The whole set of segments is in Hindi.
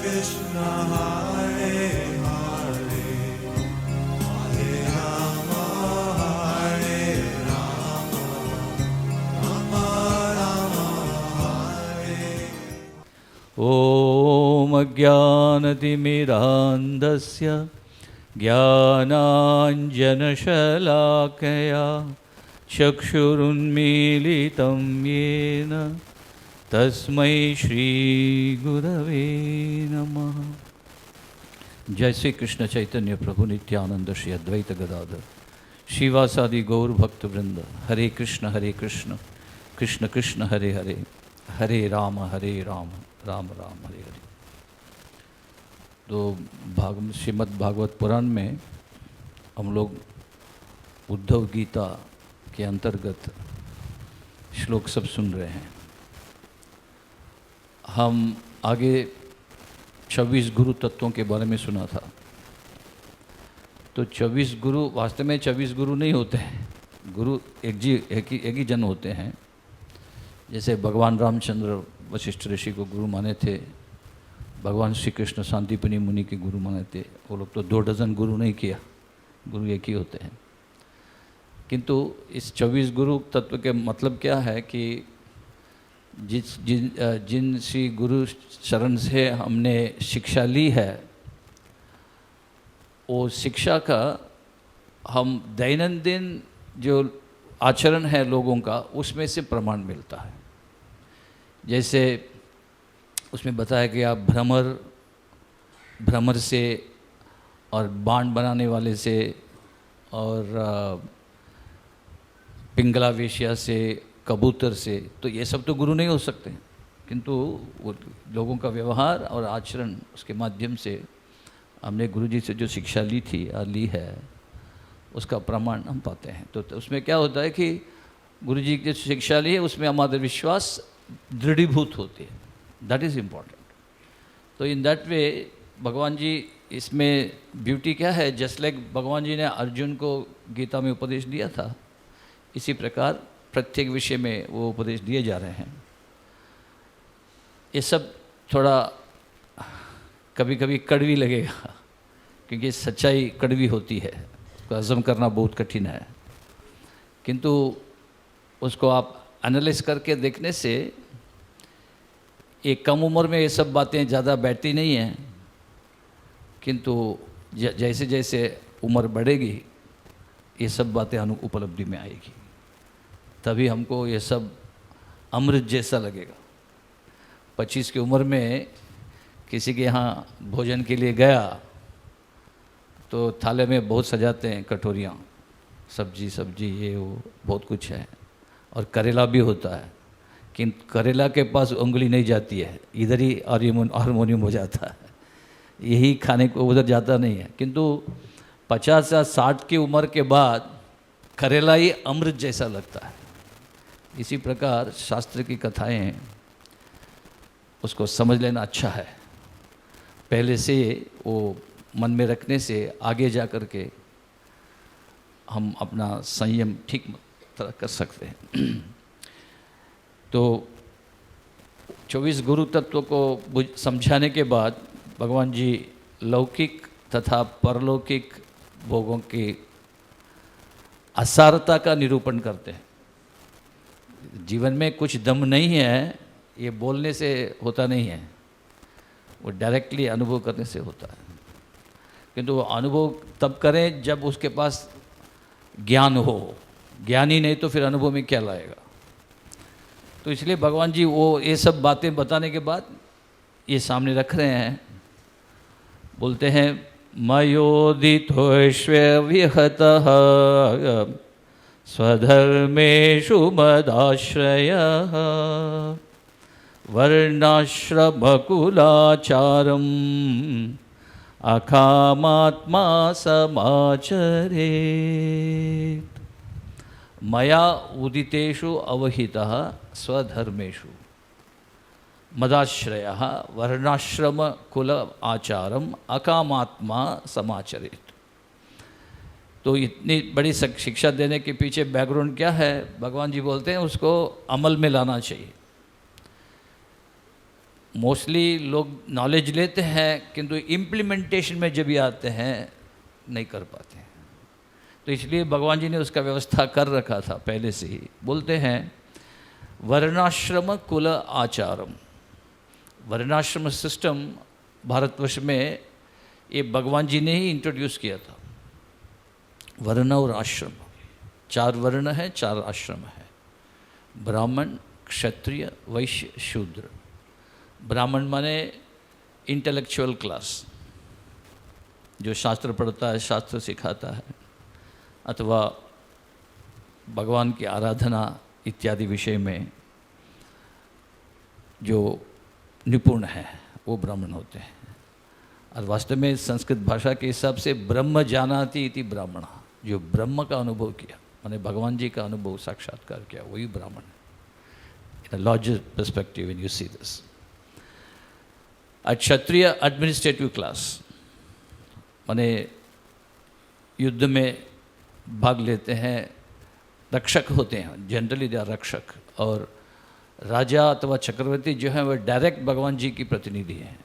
Krishna Hare Hare Hare Rama Hare Rama Rama Rama Hare Om Ajnanatimirandasya Jnananjanashalakaya Chakshurunmilitam Yena Tasmai Shri Gurave Namaha. Jai Sri Krishna Chaitanya Prabhu Nityananda Shri Advaita Gadadhar Shivasadi Gaur Bhakta Vrinda Hare Krishna Krishna Krishna Hare Hare Hare Rama Rama Rama Hare Hare. तो श्रीमद् भागवत पुराण में हम लोग उद्धव गीता के अंतर्गत श्लोक सब सुन रहे हैं। हम आगे 26 गुरु तत्वों के बारे में सुना था। तो 24 गुरु वास्तव में 24 गुरु नहीं होते हैं। गुरु एक ही जन होते हैं। जैसे भगवान रामचंद्र वशिष्ठ ऋषि को गुरु माने थे, भगवान श्री कृष्ण शांतिपनी मुनि के गुरु माने थे। वो लोग तो 2 डजन गुरु नहीं किया, गुरु एक ही होते हैं। किंतु इस 24 गुरु तत्व के मतलब क्या है कि जिन श्री गुरु शरण से हमने शिक्षा ली है, वो शिक्षा का हम दैनंदिन जो आचरण है लोगों का, उसमें से प्रमाण मिलता है। जैसे उसमें बताया कि आप भ्रमर से और बाण बनाने वाले से और पिंगला वेश्या से, कबूतर से, तो ये सब तो गुरु नहीं हो सकते। किंतु वो लोगों का व्यवहार और आचरण, उसके माध्यम से हमने गुरु जी से जो शिक्षा ली थी और ली है, उसका प्रमाण हम पाते हैं। तो उसमें क्या होता है कि गुरु जी की शिक्षा ली है, उसमें हमारा विश्वास दृढ़ीभूत होती है। That is important. तो इन दैट वे भगवान जी, इसमें ब्यूटी क्या है, जस्ट लाइक भगवान जी ने अर्जुन को गीता में उपदेश दिया था, इसी प्रकार प्रत्येक विषय में वो उपदेश दिए जा रहे हैं। ये सब थोड़ा कभी कभी कड़वी लगेगा, क्योंकि सच्चाई कड़वी होती है, उसको हजम करना बहुत कठिन है। किंतु उसको आप एनालाइज करके देखने से एक कम उम्र में ये सब बातें ज़्यादा बैठती नहीं हैं, किंतु जैसे जैसे उम्र बढ़ेगी ये सब बातें उपलब्धि में आएगी, तभी हमको ये सब अमृत जैसा लगेगा। 25 की उम्र में किसी के यहाँ भोजन के लिए गया तो थाले में बहुत सजाते हैं, कटोरियाँ, सब्जी ये वो बहुत कुछ है, और करेला भी होता है। किंतु करेला के पास उंगली नहीं जाती है, इधर ही हारमोनियम हो जाता है, यही खाने को उधर जाता नहीं है। किंतु 50 या 60 की उम्र के बाद करेला ही अमृत जैसा लगता है। इसी प्रकार शास्त्र की कथाएं, उसको समझ लेना अच्छा है। पहले से वो मन में रखने से आगे जा कर के हम अपना संयम ठीक तरह कर सकते हैं। तो 24 गुरु तत्व को समझाने के बाद भगवान जी लौकिक तथा परलौकिक भोगों की असारता का निरूपण करते हैं। जीवन में कुछ दम नहीं है, ये बोलने से होता नहीं है, वो डायरेक्टली अनुभव करने से होता है। किंतु वो अनुभव तब करें जब उसके पास ज्ञान हो। ज्ञानी नहीं तो फिर अनुभव में क्या लाएगा। तो इसलिए भगवान जी वो ये सब बातें बताने के बाद ये सामने रख रहे हैं, बोलते हैं मयोदितोष्वविहतः स्वधर्मेषु मदाश्रयः वर्णाश्रमकुलाचारम् अकामात्मा समाचरेत्। मया उदितेषु अवहितः स्वधर्मेषु मदाश्रयः वर्णाश्रम कुल आचारम अकामात्मा समाचरेत्। तो इतनी बड़ी शिक्षा देने के पीछे बैकग्राउंड क्या है, भगवान जी बोलते हैं उसको अमल में लाना चाहिए। मोस्टली लोग नॉलेज लेते हैं किंतु इम्प्लीमेंटेशन में जब भी आते हैं नहीं कर पाते हैं। तो इसलिए भगवान जी ने उसका व्यवस्था कर रखा था पहले से ही। बोलते हैं वर्णाश्रम कुल आचारम। वर्णाश्रम सिस्टम भारतवर्ष में ये भगवान जी ने ही इंट्रोड्यूस किया था। वर्ण और आश्रम, 4 वर्ण है, 4 आश्रम है, ब्राह्मण, क्षत्रिय, वैश्य, शूद्र। ब्राह्मण माने इंटेलेक्चुअल क्लास, जो शास्त्र पढ़ता है, शास्त्र सिखाता है, अथवा भगवान की आराधना इत्यादि विषय में जो निपुण है वो ब्राह्मण होते हैं। और वास्तव में संस्कृत भाषा के हिसाब से ब्रह्म जानाति इति ब्राह्मण, जो ब्रह्म का अनुभव किया, माने भगवान जी का अनुभव साक्षात्कार किया, वही ब्राह्मण है। In a larger perspective when you see this. Kshatriya administrative class, माने युद्ध में भाग लेते हैं, रक्षक होते हैं, जनरली दे आर रक्षक। और राजा अथवा चक्रवर्ती जो है वह डायरेक्ट भगवान जी की प्रतिनिधि हैं।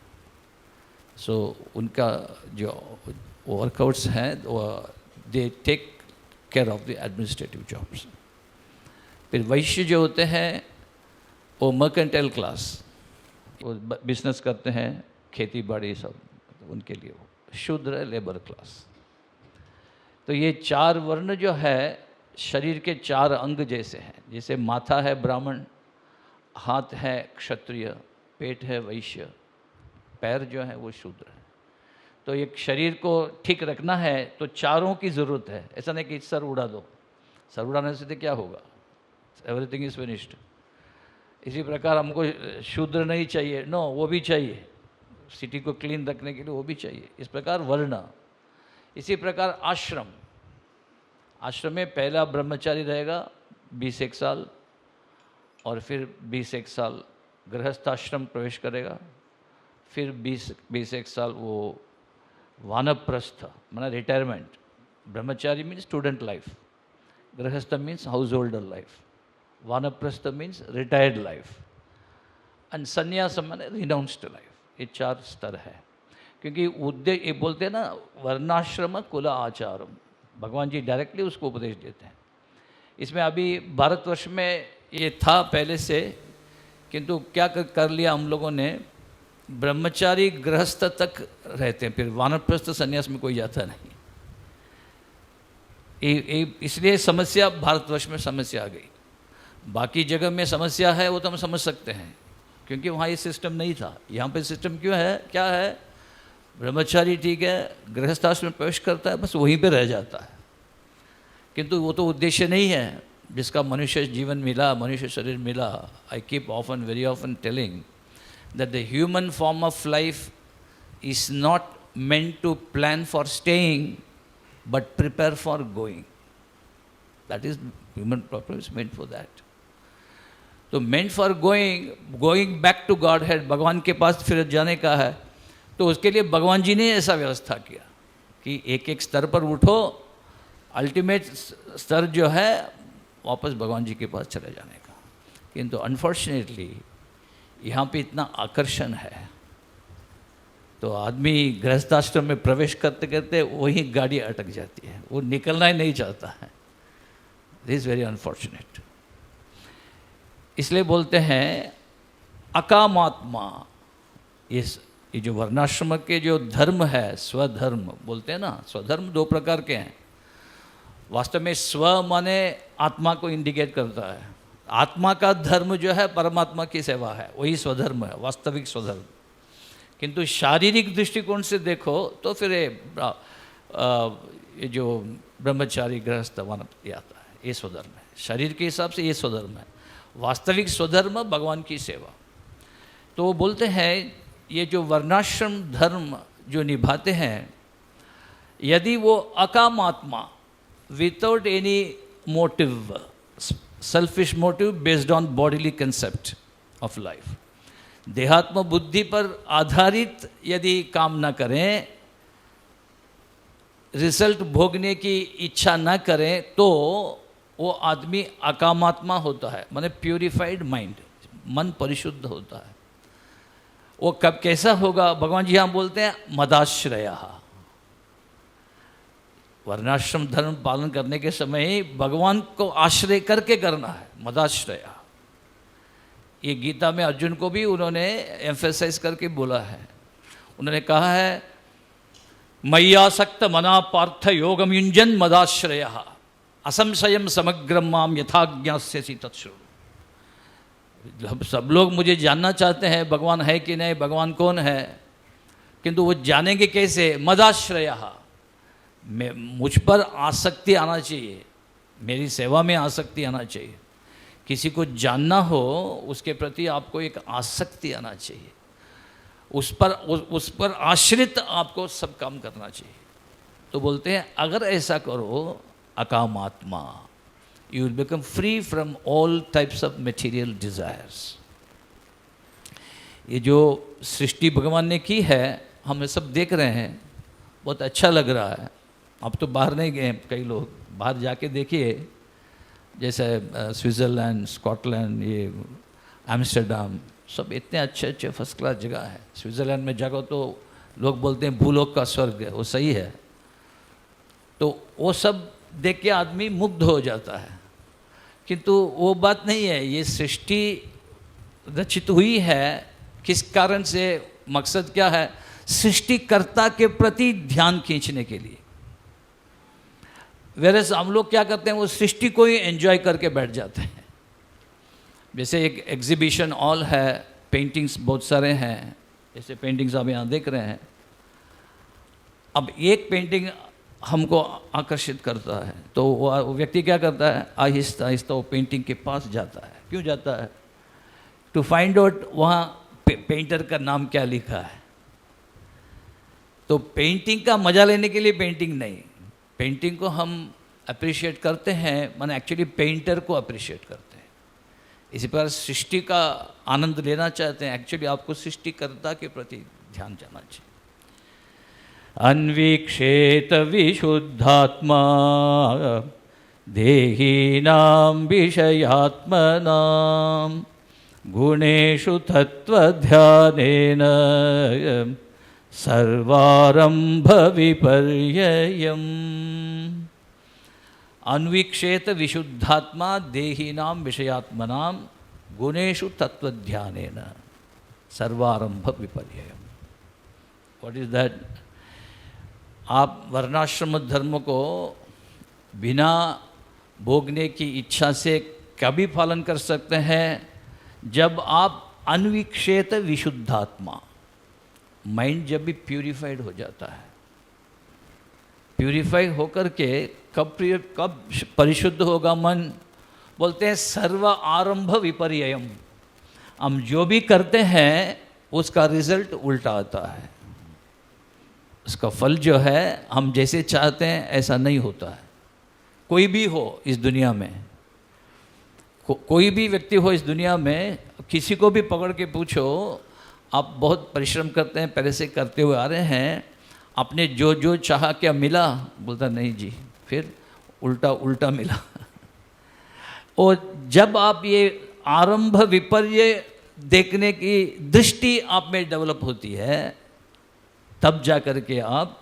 सो उनका जो वर्कआउट्स हैं they take care of the administrative jobs. फिर वैश्य जो होते हैं वो मर्केंटाइल क्लास, वो बिजनेस करते हैं, खेती बाड़ी सब, उनके लिए वो। शूद्र लेबर क्लास। तो ये 4 वर्ण जो है शरीर के 4 अंग जैसे हैं। जैसे माथा है ब्राह्मण, हाथ है क्षत्रिय, पेट है वैश्य, पैर जो है वो शूद्र है। तो एक शरीर को ठीक रखना है तो चारों की ज़रूरत है। ऐसा नहीं कि सर उड़ा दो, सर उड़ाने से तो क्या होगा, एवरीथिंग इज़ फिनिश्ड। इसी प्रकार हमको शूद्र नहीं चाहिए, नो, वो भी चाहिए, सिटी को क्लीन रखने के लिए वो भी चाहिए। इस प्रकार वर्ण। इसी प्रकार आश्रम, आश्रम में पहला ब्रह्मचारी रहेगा 21 साल, और फिर 21 साल गृहस्थाश्रम प्रवेश करेगा, फिर 21 साल वो वानप्रस्थ माना रिटायरमेंट। ब्रह्मचारी मीन्स स्टूडेंट लाइफ, गृहस्थ मीन्स हाउस होल्डर लाइफ, वानप्रस्थ मीन्स रिटायर्ड लाइफ, एंड संन्यास माने रिनाउंस्ड लाइफ। ये 4 स्तर है। क्योंकि उद्देश्य ये बोलते हैं ना, वर्णाश्रम कुल आचारम, भगवान जी डायरेक्टली उसको उपदेश देते हैं। इसमें अभी भारतवर्ष में ये था पहले से, किंतु क्या कर लिया हम लोगों ने, ब्रह्मचारी गृहस्थ तक रहते हैं, फिर वानप्रस्थ संन्यास में कोई जाता नहीं। इसलिए समस्या भारतवर्ष में समस्या आ गई। बाकी जगह में समस्या है वो तो हम समझ सकते हैं, क्योंकि वहाँ ये सिस्टम नहीं था। यहाँ पे सिस्टम क्यों है, क्या है, ब्रह्मचारी ठीक है, गृहस्थाश्रम में प्रवेश करता है, बस वहीं पे रह जाता है। किंतु वो तो उद्देश्य नहीं है जिसका मनुष्य जीवन मिला, मनुष्य शरीर मिला। I keep often, very often telling that the human form of life is not meant to plan for staying but prepare for going. That is, human property is meant for that. तो meant for going back to Godhead, भगवान के पास फिर जाने का है। तो उसके लिए भगवान जी ने ऐसा व्यवस्था किया कि एक एक स्तर पर उठो, अल्टीमेट स्तर जो है वापस भगवान जी के पास चले जाने का। किंतु अनफॉर्चुनेटली यहाँ पे इतना आकर्षण है, तो आदमी गृहस्थाश्रम में प्रवेश करते करते वही गाड़ी अटक जाती है, वो निकलना ही नहीं चाहता है। This is very unfortunate. इसलिए बोलते हैं अकामात्मा। ये जो वर्णाश्रम के जो धर्म है, स्वधर्म बोलते हैं ना, स्वधर्म 2 प्रकार के हैं। वास्तव में स्व माने आत्मा को इंडिकेट करता है। आत्मा का धर्म जो है परमात्मा की सेवा है, वही स्वधर्म है, वास्तविक स्वधर्म। किंतु शारीरिक दृष्टिकोण से देखो तो फिर ये जो ब्रह्मचारी गृहस्थ वानप्रस्थ आता है, ये स्वधर्म है। शरीर के हिसाब से ये स्वधर्म है। वास्तविक स्वधर्म भगवान की सेवा। तो वो बोलते हैं ये जो वर्णाश्रम धर्म जो निभाते हैं, यदि वो अकामात्मा, without any motive, selfish motive based on bodily concept of life, देहात्म बुद्धि पर आधारित यदि काम न करें, रिजल्ट भोगने की इच्छा न करें, तो वो आदमी अकामात्मा होता है, माने प्यूरिफाइड माइंड, मन परिशुद्ध होता है। वो कब कैसा होगा? भगवान जी यहाँ बोलते हैं मदाश्रया। वर्णाश्रम धर्म पालन करने के समय ही भगवान को आश्रय करके करना है, मदाश्रया। ये गीता में अर्जुन को भी उन्होंने एम्फेसाइज करके बोला है। उन्होंने कहा है मय्यासक्त मना पार्थ योगम युंजन मदाश्रया असंशयम समग्रम माम यथा ज्ञास्यसि तत्श्रुणु। सब लोग मुझे जानना चाहते हैं भगवान है कि नहीं, भगवान कौन है, किंतु वो जानेंगे कैसे? मदाश्रया, मुझ पर आसक्ति आना चाहिए, मेरी सेवा में आसक्ति आना चाहिए। किसी को जानना हो उसके प्रति आपको एक आसक्ति आना चाहिए, उस पर आश्रित आपको सब काम करना चाहिए। तो बोलते हैं अगर ऐसा करो अकामात्मा, you will become free from all types of material desires। ये जो सृष्टि भगवान ने की है हम सब देख रहे हैं, बहुत अच्छा लग रहा है। अब तो बाहर नहीं गए कई लोग, बाहर जाके देखिए, जैसे स्विट्ज़रलैंड, स्कॉटलैंड, ये एम्स्टर्डम, सब इतने अच्छे अच्छे फर्स्ट क्लास जगह है। स्विट्ज़रलैंड में जगह तो लोग बोलते हैं भूलोक का स्वर्ग है, वो सही है। तो वो सब देख के आदमी मुग्ध हो जाता है, किंतु वो बात नहीं है। ये सृष्टि रचित हुई है किस कारण से? मकसद क्या है? सृष्टिकर्ता के प्रति ध्यान खींचने के लिए। वेरस हम लोग क्या करते हैं, वो सृष्टि को ही एंजॉय करके बैठ जाते हैं। जैसे एक एग्जीबिशन हॉल है, पेंटिंग्स बहुत सारे हैं, जैसे पेंटिंग्स आप यहाँ देख रहे हैं। अब एक पेंटिंग हमको आकर्षित करता है तो वो व्यक्ति क्या करता है, आहिस्ता आहिस्ता वो पेंटिंग के पास जाता है। क्यों जाता है? टू फाइंड आउट वहाँ पेंटर का नाम क्या लिखा है। तो पेंटिंग का मजा लेने के लिए पेंटिंग नहीं, पेंटिंग को हम अप्रिशिएट करते हैं, माने एक्चुअली पेंटर को अप्रिशिएट करते हैं। इसी प्रकार सृष्टि का आनंद लेना चाहते हैं, एक्चुअली आपको सृष्टिकर्ता के प्रति ध्यान जाना चाहिए। अन्वीक्षेत विशुद्धात्मा देहिनां विषयात्मनां गुणेषु तत्त्वध्यानेन सर्वारंभ विपर्ययम्। अन्वीक्षेत विशुद्धात्मा देहिनां विषयात्मनां गुणेषु तत्त्वध्यानेन सर्वारंभ विपर्ययम्। What is that? आप वर्णाश्रम धर्म को बिना भोगने की इच्छा से कभी पालन कर सकते हैं जब आप अन्वीक्षेत विशुद्धात्मा, माइंड जब भी प्यूरिफाइड हो जाता है। प्यूरिफाई होकर के कब परिशुद्ध होगा मन? बोलते हैं सर्व आरंभ विपर्ययम। हम जो भी करते हैं उसका रिजल्ट उल्टा आता है, उसका फल जो है हम जैसे चाहते हैं ऐसा नहीं होता है। कोई भी हो इस दुनिया में, कोई भी व्यक्ति हो इस दुनिया में, किसी को भी पकड़ के पूछो आप बहुत परिश्रम करते हैं, पहले से करते हुए आ रहे हैं, आपने जो जो चाहा क्या मिला? बोलता नहीं जी, फिर उल्टा उल्टा मिला। और जब आप ये आरंभ विपर्य देखने की दृष्टि आप में डेवलप होती है, तब जा कर के आप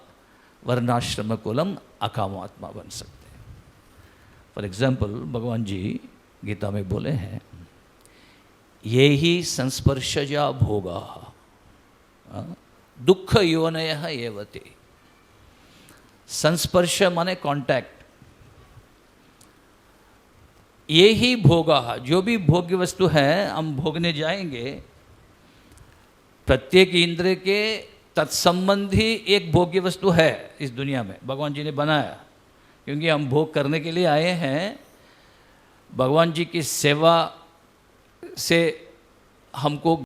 वर्णाश्रम कुलम अकामात्मा बन सकते हैं। फॉर एग्जाम्पल भगवान जी गीता में बोले हैं ये ही संस्पर्शजा भोगा दुख योनय एवते। संस्पर्श माने कांटेक्ट, ये ही भोगा, जो भी भोग्य वस्तु है हम भोगने जाएंगे, प्रत्येक इंद्र के तत्संबंधी एक भोग्य वस्तु है इस दुनिया में, भगवान जी ने बनाया। क्योंकि हम भोग करने के लिए आए हैं, भगवान जी की सेवा से हमको